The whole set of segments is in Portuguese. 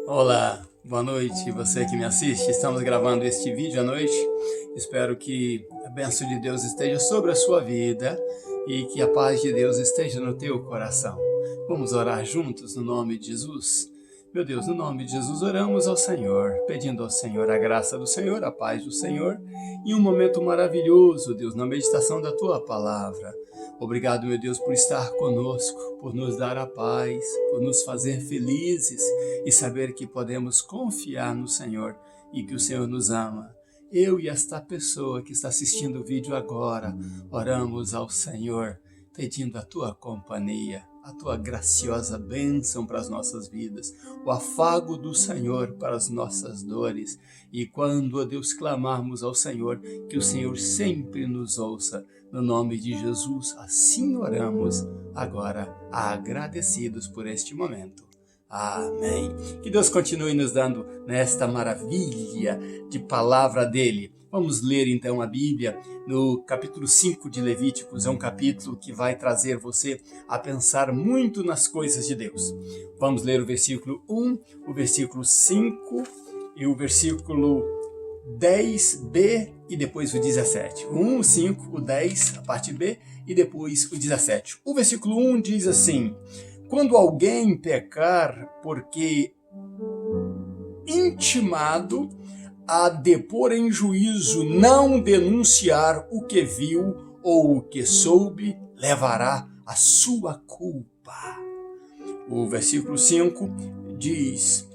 Olá, boa noite, você que me assiste. Estamos gravando este vídeo à noite. Espero que a bênção de Deus esteja sobre a sua vida e que a paz de Deus esteja no teu coração. Vamos orar juntos no nome de Jesus? Meu Deus, no nome de Jesus oramos ao Senhor, pedindo ao Senhor a graça do Senhor, a paz do Senhor e um momento maravilhoso, Deus, na meditação da tua palavra. Obrigado, meu Deus, por estar conosco, por nos dar a paz, por nos fazer felizes e saber que podemos confiar no Senhor e que o Senhor nos ama. Eu e esta pessoa que está assistindo o vídeo agora, oramos ao Senhor, pedindo a tua companhia, a tua graciosa bênção para as nossas vidas, o afago do Senhor para as nossas dores. E quando, ó Deus, clamarmos ao Senhor, que o Senhor sempre nos ouça. No nome de Jesus, assim oramos, agora agradecidos por este momento. Amém. Que Deus continue nos dando nesta maravilha de palavra dele. Vamos ler então a Bíblia no capítulo 5 de Levíticos. É um capítulo que vai trazer você a pensar muito nas coisas de Deus. Vamos ler o versículo 1, o versículo 5 e o versículo 10b e depois o 17. O 1, o 5, o 10, a parte B, e depois o 17. O versículo 1 diz assim: quando alguém pecar porque intimado a depor em juízo, não denunciar o que viu ou o que soube, levará a sua culpa. O versículo 5 diz: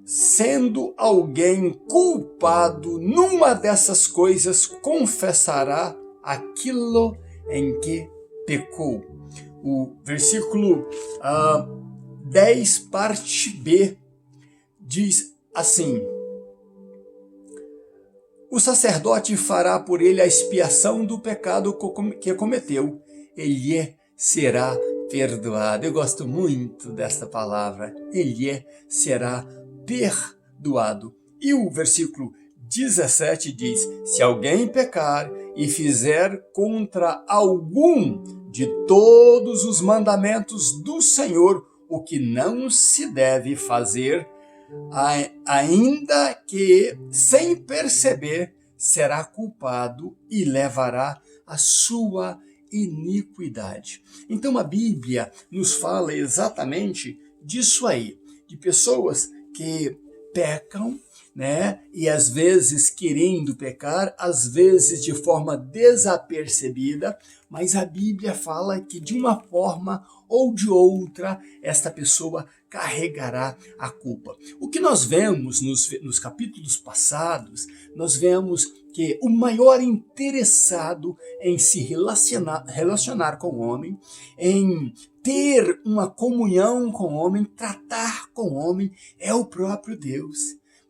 sendo alguém culpado numa dessas coisas, confessará aquilo em que pecou. O versículo 10, parte B, diz assim: o sacerdote fará por ele a expiação do pecado que cometeu, ele será perdoado. Eu gosto muito desta palavra, ele será perdoado. E o versículo 17 diz: se alguém pecar e fizer contra algum de todos os mandamentos do Senhor o que não se deve fazer, ainda que sem perceber, será culpado e levará a sua iniquidade. Então a Bíblia nos fala exatamente disso aí, de pessoas que pecam, né? E às vezes querendo pecar, às vezes de forma desapercebida, mas a Bíblia fala que de uma forma ou de outra, esta pessoa carregará a culpa. O que nós vemos nos capítulos passados, nós vemos que o maior interessado em se relacionar com o homem, em ter uma comunhão com o homem, tratar com o homem, é o próprio Deus.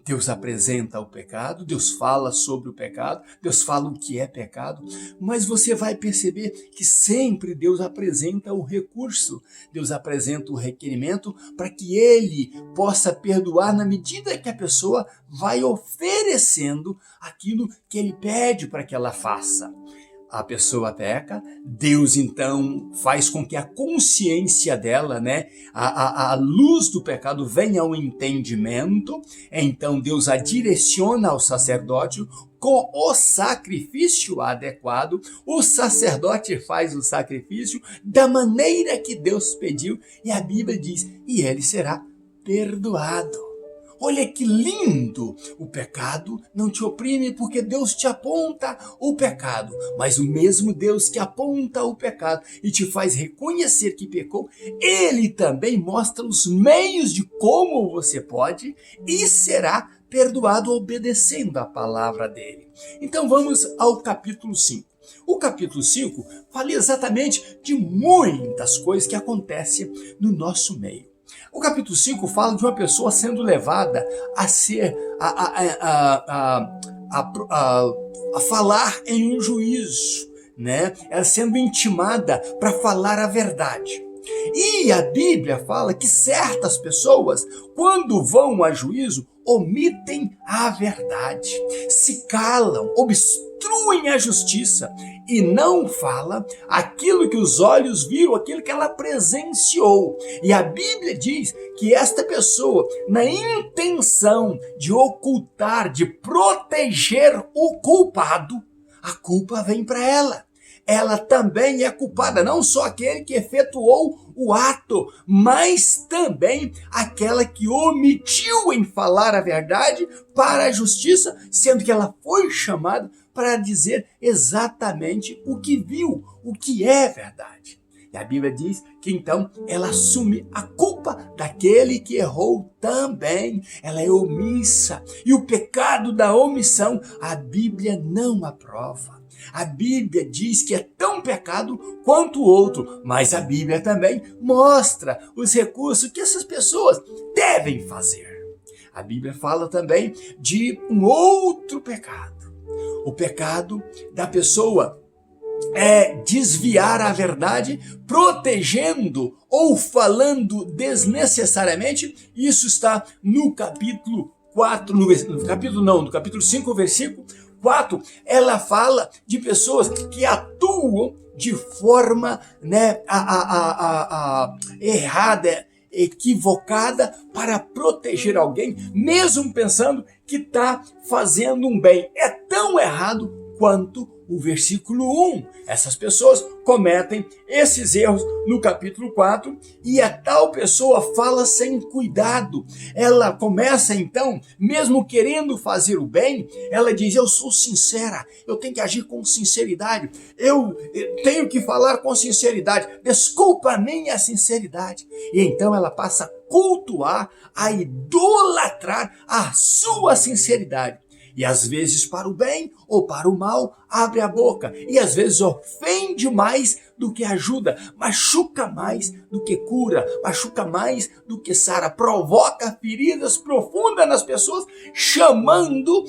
Deus apresenta o pecado, Deus fala sobre o pecado, Deus fala o que é pecado, mas você vai perceber que sempre Deus apresenta o recurso, Deus apresenta o requerimento para que Ele possa perdoar na medida que a pessoa vai oferecendo aquilo que Ele pede para que ela faça. A pessoa peca, Deus então faz com que a consciência dela, né, a luz do pecado venha ao entendimento, então Deus a direciona ao sacerdote com o sacrifício adequado, o sacerdote faz o sacrifício da maneira que Deus pediu e a Bíblia diz, e ele será perdoado. Olha que lindo! O pecado não te oprime porque Deus te aponta o pecado. Mas o mesmo Deus que aponta o pecado e te faz reconhecer que pecou, Ele também mostra os meios de como você pode e será perdoado obedecendo a palavra dele. Então vamos ao capítulo 5. O capítulo 5 fala exatamente de muitas coisas que acontecem no nosso meio. O capítulo 5 fala de uma pessoa sendo levada a ser, a falar em um juízo, né? Ela sendo intimada para falar a verdade. E a Bíblia fala que certas pessoas, quando vão a juízo, omitem a verdade, se calam, obstruem a justiça e não fala aquilo que os olhos viram, aquilo que ela presenciou. E a Bíblia diz que esta pessoa, na intenção de ocultar, de proteger o culpado, a culpa vem para ela. Ela também é culpada, não só aquele que efetuou o ato, mas também aquela que omitiu em falar a verdade para a justiça, sendo que ela foi chamada para dizer exatamente o que viu, o que é verdade. E a Bíblia diz que então ela assume a culpa daquele que errou também. Ela é omissa. E o pecado da omissão, a Bíblia não aprova. A Bíblia diz que é tão pecado quanto o outro, mas a Bíblia também mostra os recursos que essas pessoas devem fazer. A Bíblia fala também de um outro pecado. O pecado da pessoa é desviar a verdade, protegendo ou falando desnecessariamente. Isso está no capítulo 4, no capítulo 5, versículo 4, ela fala de pessoas que atuam de forma errada, equivocada para proteger alguém, mesmo pensando que está fazendo um bem. É tão errado quanto o versículo 1. Essas pessoas cometem esses erros no capítulo 4 e a tal pessoa fala sem cuidado. Ela começa então, mesmo querendo fazer o bem, ela diz: eu sou sincera, eu tenho que agir com sinceridade, eu tenho que falar com sinceridade, desculpa a minha sinceridade. E então ela passa a cultuar, a idolatrar a sua sinceridade. E às vezes para o bem ou para o mal abre a boca. E às vezes ofende mais do que ajuda, machuca mais do que cura, machuca mais do que sara, provoca feridas profundas nas pessoas, chamando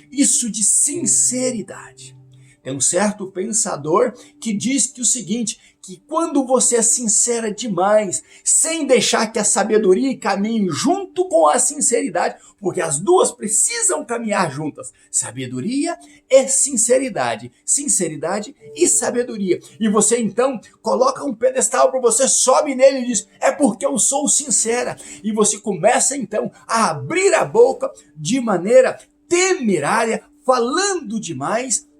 isso de sinceridade. Tem um certo pensador que diz que o seguinte, que quando você é sincera demais, sem deixar que a sabedoria caminhe junto com a sinceridade, porque as duas precisam caminhar juntas, sabedoria e sinceridade, sinceridade e sabedoria. E você então coloca um pedestal para você, sobe nele e diz: é porque eu sou sincera. E você começa então a abrir a boca de maneira temerária, falando demais,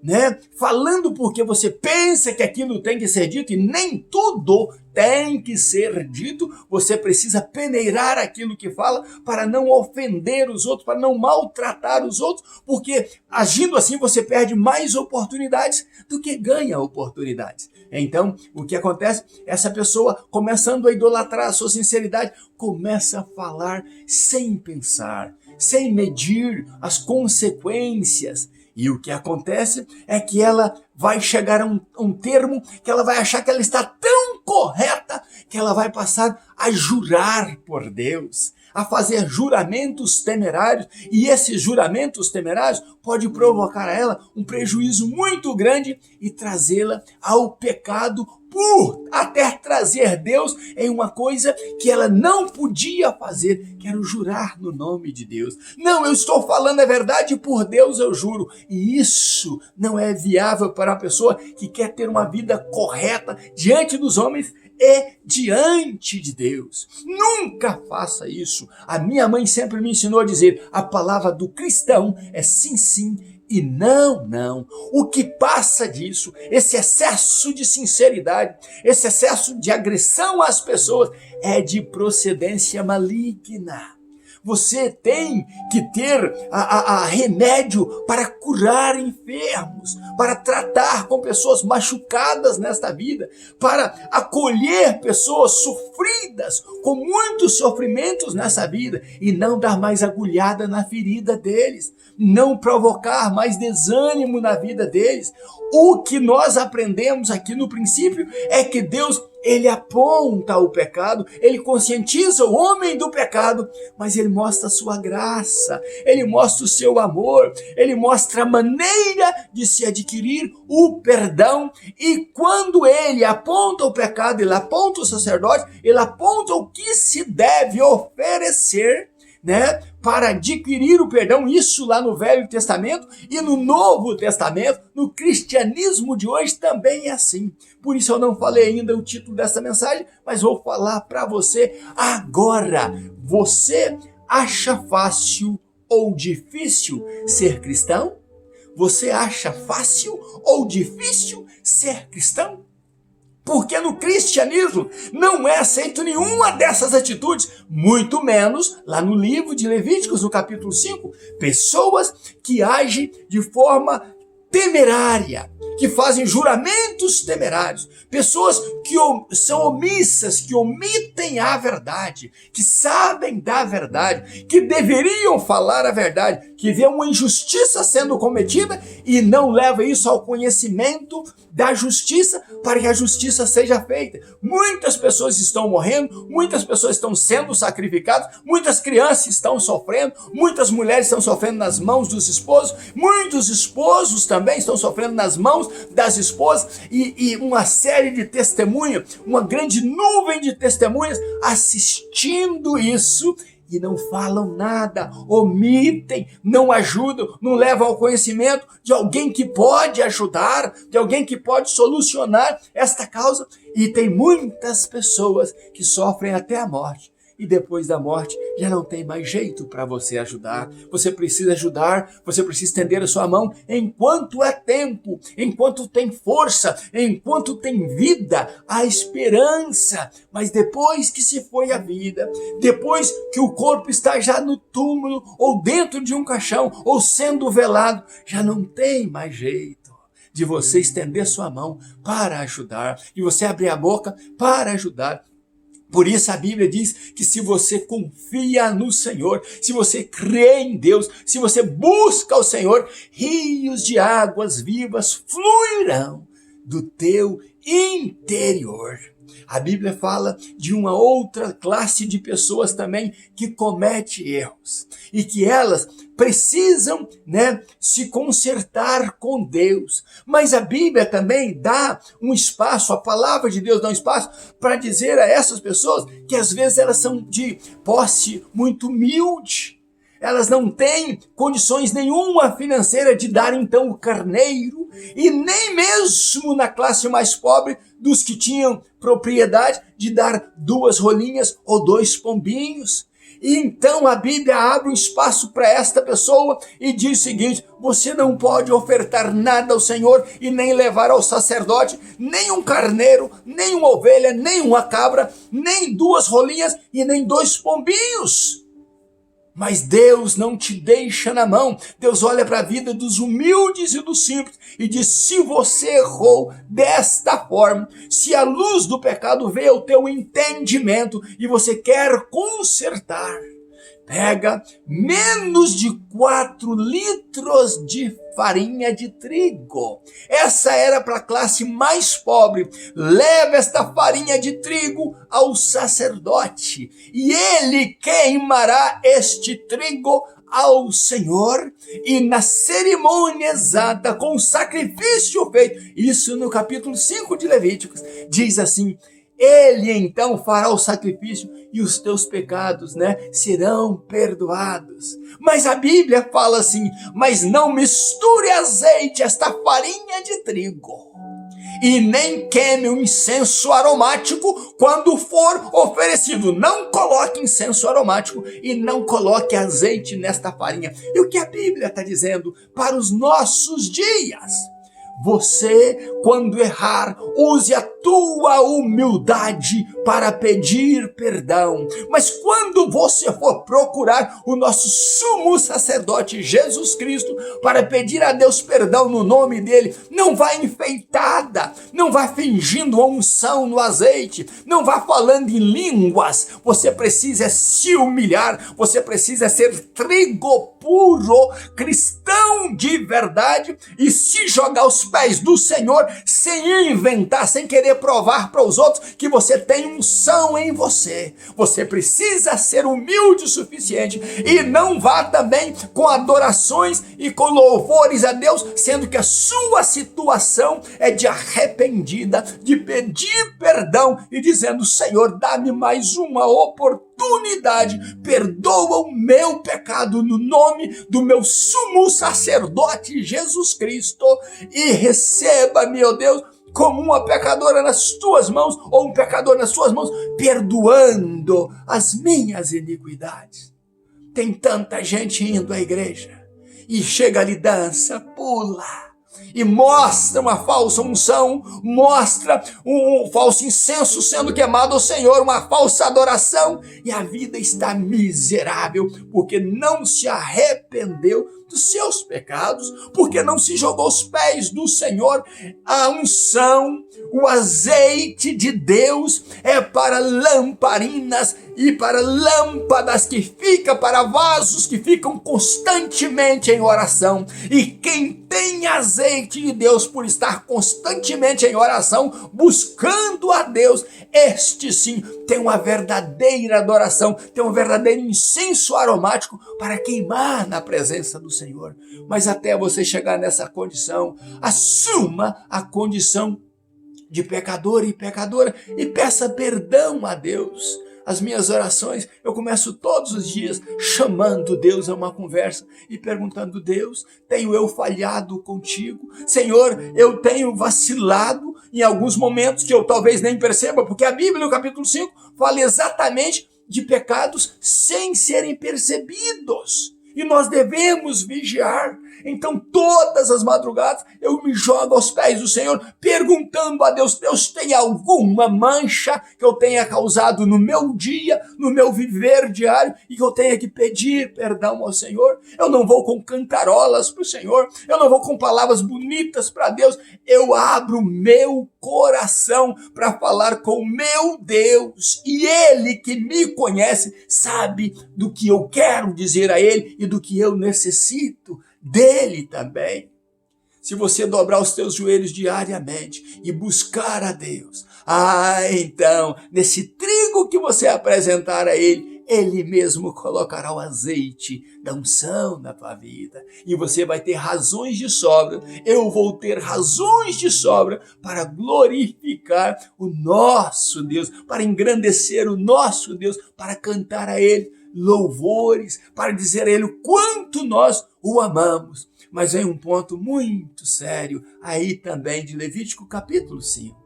falando porque você pensa que aquilo tem que ser dito, e nem tudo tem que ser dito. Você precisa peneirar aquilo que fala para não ofender os outros, para não maltratar os outros, porque agindo assim você perde mais oportunidades do que ganha oportunidades. Então, o que acontece? Essa pessoa, começando a idolatrar a sua sinceridade, começa a falar sem pensar, sem medir as consequências. E o que acontece é que ela vai chegar a um termo que ela vai achar que ela está tão correta que ela vai passar a jurar por Deus, a fazer juramentos temerários, e esses juramentos temerários podem provocar a ela um prejuízo muito grande e trazê-la ao pecado, por até trazer Deus em uma coisa que ela não podia fazer, que era o jurar no nome de Deus. Não, eu estou falando a verdade, por Deus eu juro. E isso não é viável para a pessoa que quer ter uma vida correta diante dos homens e diante de Deus. Nunca faça isso. A minha mãe sempre me ensinou a dizer: a palavra do cristão é sim, sim, e não, não. O que passa disso, esse excesso de sinceridade, esse excesso de agressão às pessoas, é de procedência maligna. Você tem que ter remédio para curar enfermos, para tratar com pessoas machucadas nesta vida, para acolher pessoas sofridas, com muitos sofrimentos nessa vida, e não dar mais agulhada na ferida deles, não provocar mais desânimo na vida deles. O que nós aprendemos aqui no princípio é que Deus ele aponta o pecado, ele conscientiza o homem do pecado, mas ele mostra a sua graça, ele mostra o seu amor, ele mostra a maneira de se adquirir o perdão. E quando ele aponta o pecado, ele aponta o sacerdote, ele aponta o que se deve oferecer, né, para adquirir o perdão, isso lá no Velho Testamento e no Novo Testamento, no cristianismo de hoje também é assim. Por isso eu não falei ainda o título dessa mensagem, mas vou falar para você agora. Você acha fácil ou difícil ser cristão? Você acha fácil ou difícil ser cristão? Porque no cristianismo não é aceito nenhuma dessas atitudes, muito menos lá no livro de Levíticos, no capítulo 5, pessoas que agem de forma temerária, que fazem juramentos temerários, pessoas que são omissas, que omitem a verdade, que sabem da verdade, que deveriam falar a verdade, que vê uma injustiça sendo cometida e não leva isso ao conhecimento da justiça para que a justiça seja feita. Muitas pessoas estão morrendo, muitas pessoas estão sendo sacrificadas, muitas crianças estão sofrendo, muitas mulheres estão sofrendo nas mãos dos esposos, muitos esposos também estão sofrendo nas mãos das esposas e uma série de testemunhas, uma grande nuvem de testemunhas assistindo isso e não falam nada, omitem, não ajudam, não levam ao conhecimento de alguém que pode ajudar, de alguém que pode solucionar esta causa. E tem muitas pessoas que sofrem até a morte. E depois da morte já não tem mais jeito para você ajudar. Você precisa ajudar, você precisa estender a sua mão enquanto é tempo, enquanto tem força, enquanto tem vida, há esperança. Mas depois que se foi a vida, depois que o corpo está já no túmulo, ou dentro de um caixão, ou sendo velado, já não tem mais jeito de você estender sua mão para ajudar, de você abrir a boca para ajudar. Por isso a Bíblia diz que se você confia no Senhor, se você crê em Deus, se você busca o Senhor, rios de águas vivas fluirão do teu interior. A Bíblia fala de uma outra classe de pessoas também que comete erros e que elas precisam, se consertar com Deus. Mas a Bíblia também dá um espaço, a palavra de Deus dá um espaço para dizer a essas pessoas que às vezes elas são de posse muito humilde. Elas não têm condições nenhuma financeira de dar então o carneiro, e nem mesmo na classe mais pobre dos que tinham propriedade de dar 2 rolinhas ou 2 pombinhos. E então a Bíblia abre um espaço para esta pessoa e diz o seguinte: você não pode ofertar nada ao Senhor e nem levar ao sacerdote nem um carneiro, nem uma ovelha, nem uma cabra, nem 2 rolinhas e nem 2 pombinhos. Mas Deus não te deixa na mão. Deus olha para a vida dos humildes e dos simples e diz: se você errou desta forma, se a luz do pecado veio ao teu entendimento e você quer consertar, pega menos de 4 litros de farinha de trigo. Essa era para a classe mais pobre. Leva esta farinha de trigo ao sacerdote e ele queimará este trigo ao Senhor, e na cerimônia exata, com o sacrifício feito, isso no capítulo 5 de Levíticos, diz assim: ele então fará o sacrifício e os teus pecados, serão perdoados. Mas a Bíblia fala assim: mas não misture azeite, esta farinha de trigo, e nem queime o incenso aromático quando for oferecido. Não coloque incenso aromático e não coloque azeite nesta farinha. E o que a Bíblia está dizendo para os nossos dias? Você, quando errar, use a tua humildade para pedir perdão. Mas quando você for procurar o nosso sumo sacerdote Jesus Cristo para pedir a Deus perdão no nome dele, não vá enfeitada, não vá fingindo a unção no azeite, não vá falando em línguas. Você precisa se humilhar, você precisa ser trigo puro, cristão de verdade, e se jogar aos aos pés do Senhor, sem inventar, sem querer provar para os outros que você tem unção em você. Você precisa ser humilde o suficiente e não vá também com adorações e com louvores a Deus, sendo que a sua situação é de arrependida, de pedir perdão e dizendo: Senhor, dá-me mais uma oportunidade, perdoa o meu pecado no nome do meu sumo sacerdote Jesus Cristo e receba-me, ó Deus, como uma pecadora nas tuas mãos, ou um pecador nas tuas mãos, perdoando as minhas iniquidades. Tem tanta gente indo à igreja e chega ali, dança, pula e mostra uma falsa unção, mostra um falso incenso sendo queimado ao Senhor, uma falsa adoração, e a vida está miserável porque não se arrependeu dos seus pecados, porque não se jogou aos pés do Senhor. A unção, o azeite de Deus é para lamparinas e para lâmpadas que ficam, para vasos que ficam constantemente em oração. E quem tem azeite de Deus por estar constantemente em oração, buscando a Deus, este sim tem uma verdadeira adoração, tem um verdadeiro incenso aromático para queimar na presença do Senhor. Mas até você chegar nessa condição, assuma a condição de pecador e pecadora e peça perdão a Deus. As minhas orações, eu começo todos os dias chamando Deus a uma conversa e perguntando: Deus, tenho eu falhado contigo? Senhor, eu tenho vacilado em alguns momentos que eu talvez nem perceba, porque a Bíblia, no capítulo 5, fala exatamente de pecados sem serem percebidos. E nós devemos vigiar. Então, todas as madrugadas, eu me jogo aos pés do Senhor, perguntando a Deus: Deus, tem alguma mancha que eu tenha causado no meu dia, no meu viver diário, e que eu tenha que pedir perdão ao Senhor? Eu não vou com cantarolas para o Senhor, eu não vou com palavras bonitas para Deus, eu abro meu coração para falar com o meu Deus, e Ele que me conhece, sabe do que eu quero dizer a Ele e do que eu necessito dele também. Se você dobrar os teus joelhos diariamente e buscar a Deus, então, nesse trigo que você apresentar a Ele, Ele mesmo colocará o azeite da unção na tua vida. E você vai ter razões de sobra, eu vou ter razões de sobra para glorificar o nosso Deus, para engrandecer o nosso Deus, para cantar a Ele louvores, para dizer a Ele o quanto nós o amamos. Mas vem um ponto muito sério aí também de Levítico capítulo 5,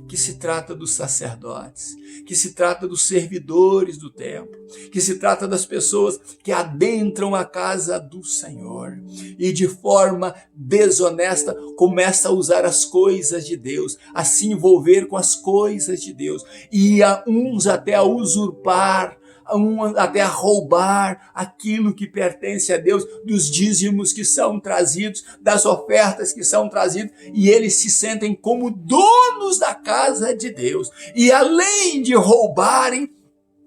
que se trata dos sacerdotes, que se trata dos servidores do templo, que se trata das pessoas que adentram a casa do Senhor e de forma desonesta começa a usar as coisas de Deus, a se envolver com as coisas de Deus, e a uns até a usurpar, até a roubar aquilo que pertence a Deus, dos dízimos que são trazidos, das ofertas que são trazidas, e eles se sentem como donos da casa de Deus. E além de roubarem,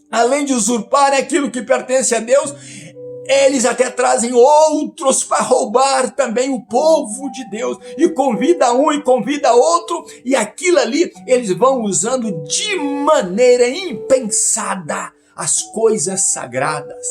além de usurparem aquilo que pertence a Deus, eles até trazem outros para roubar também o povo de Deus, e convida um e convida outro, e aquilo ali eles vão usando de maneira impensada as coisas sagradas.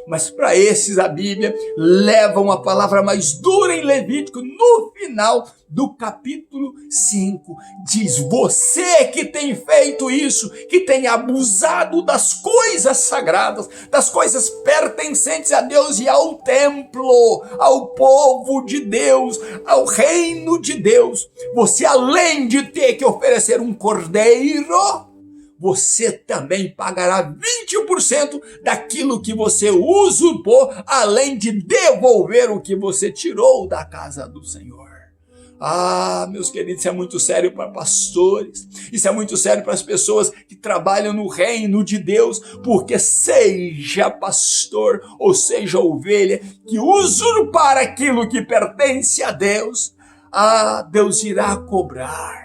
Mas para esses a Bíblia leva uma palavra mais dura em Levítico, no final do capítulo 5. Diz: você que tem feito isso, que tem abusado das coisas sagradas, das coisas pertencentes a Deus e ao templo, ao povo de Deus, ao reino de Deus, você, além de ter que oferecer um cordeiro, você também pagará 20% daquilo que você usurpou, além de devolver o que você tirou da casa do Senhor. Meus queridos, isso é muito sério para pastores, isso é muito sério para as pessoas que trabalham no reino de Deus, porque seja pastor ou seja ovelha que usurpar aquilo que pertence a Deus, Deus irá cobrar.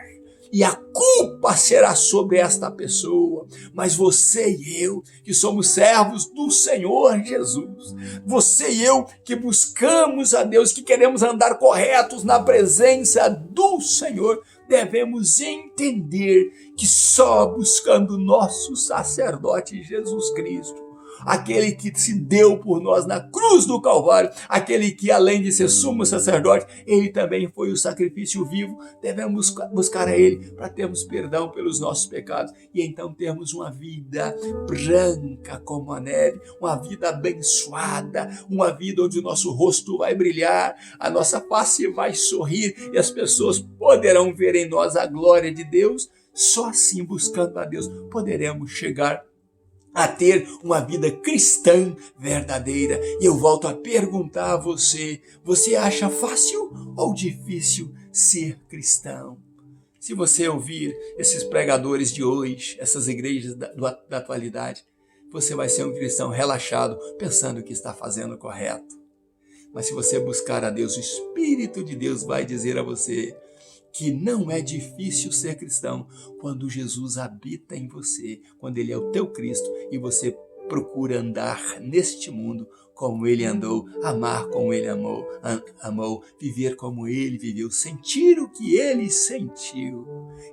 e a culpa será sobre esta pessoa. Mas você e eu, que somos servos do Senhor Jesus, você e eu que buscamos a Deus, que queremos andar corretos na presença do Senhor, devemos entender que só buscando nosso sacerdote Jesus Cristo, aquele que se deu por nós na cruz do Calvário, aquele que além de ser sumo sacerdote, ele também foi o sacrifício vivo, devemos buscar a ele para termos perdão pelos nossos pecados e então termos uma vida branca como a neve, uma vida abençoada, uma vida onde o nosso rosto vai brilhar, a nossa face vai sorrir e as pessoas poderão ver em nós a glória de Deus. Só assim, buscando a Deus, poderemos chegar a ter uma vida cristã verdadeira. E eu volto a perguntar a você, você acha fácil ou difícil ser cristão? Se você ouvir esses pregadores de hoje, essas igrejas da atualidade, você vai ser um cristão relaxado, pensando que está fazendo o correto. Mas se você buscar a Deus, o Espírito de Deus vai dizer a você que não é difícil ser cristão quando Jesus habita em você, quando Ele é o teu Cristo e você procura andar neste mundo como Ele andou, amar como Ele amou, viver como Ele viveu, sentir o que Ele sentiu.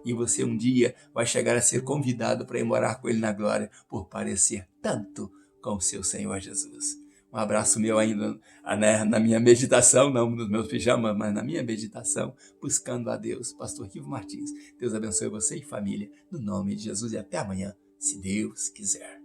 E você um dia vai chegar a ser convidado para ir morar com Ele na glória por parecer tanto com o seu Senhor Jesus. Um abraço meu ainda na minha meditação, não nos meus pijamas, mas na minha meditação, buscando a Deus. Pastor Rivo Martins. Deus abençoe você e família, no nome de Jesus, e até amanhã, se Deus quiser.